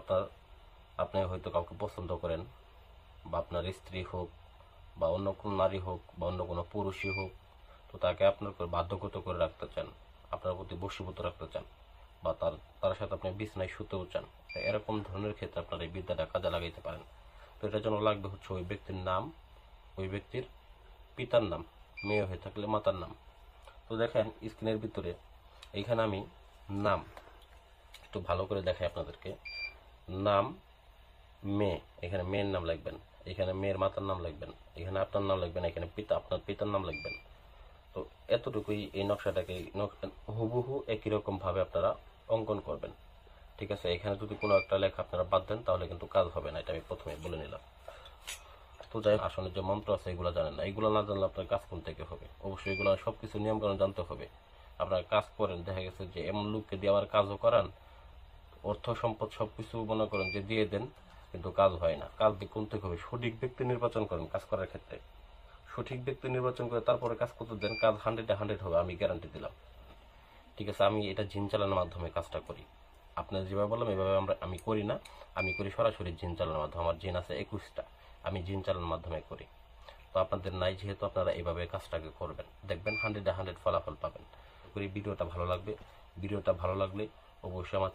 আপনার আপনি হয়তো কাউকে পছন্দ করেন, বা আপনার স্ত্রী হোক বা অন্য কোনো নারী হোক বা অন্য কোনো পুরুষই হোক, তো তাকে আপনার করে বাধ্যগত করে রাখতে চান, আপনার প্রতি বশীভূত রাখতে চান, বা তার সাথে আপনি বিছানায় শুতেও চান, এরকম ধরনের ক্ষেত্রে আপনার এই বিদ্যাটা কাজে লাগাইতে পারেন। তো এটার জন্য লাগবে হচ্ছে ওই ব্যক্তির নাম, ওই ব্যক্তির পিতার নাম, মেয়ে হয়ে থাকলে মাতার নাম। তো দেখেন স্ক্রিনের ভিতরে এইখানে আমি নাম একটু ভালো করে দেখাই আপনাদেরকে। নাম মেয়ে, এখানে মেয়ের নাম লিখবেন, এখানে মেয়ের মাতার নাম লিখবেন, এখানে আপনার নাম লিখবেন, এখানে আপনার পিতার নাম লিখবেন। তো এতটুকুই এই নকশাটাকে হুবহু একই রকম ভাবে আপনারা অঙ্কন করবেন। ঠিক আছে, এখানে যদি কোনো একটা লেখা আপনারা বাদ দেন তাহলে কিন্তু কাজ হবে না, এটা আমি প্রথমে বলে নিলাম। তো যাই হোক, আসনের যে মন্ত্র আছে এগুলো জানেন না, এগুলো না জানলে আপনার কাজ কোন থেকে হবে? অবশ্যই এগুলো সবকিছু নিয়ম কানুন জানতে হবে। আপনারা কাজ করেন, দেখা গেছে যে এমন লোককে দিয়ে আবার কাজও করান, অর্থ সম্পদ সবকিছু মনে করেন যে দিয়ে দেন, কিন্তু কাজ হয় না। কাজ কোন থেকে হবে? সঠিক ব্যক্তি নির্বাচন করেন কাজ করার ক্ষেত্রে, সঠিক ব্যক্তি নির্বাচন করে তারপরে কাজ করতে দেন, কাজ 100-100 হবে, আমি গ্যারান্টি দিলাম। ঠিক আছে, আমি এটা জিন চালানোর মাধ্যমে কাজটা করি। আপনার যেভাবে বললাম এভাবে আমি করি না, আমি করি সরাসরি জিন চালানোর মাধ্যমে। আমার জিন আছে 21টা, আমি জিন চালানোর মাধ্যমে করি। তো আপনাদের নাই যেহেতু, আপনারা এইভাবে কাজটাকে করবেন, দেখবেন 100-100 ফলাফল পাবেন। করি ভিডিওটা ভালো লাগবে, ভিডিওটা ভালো লাগলে অবশ্যই আমার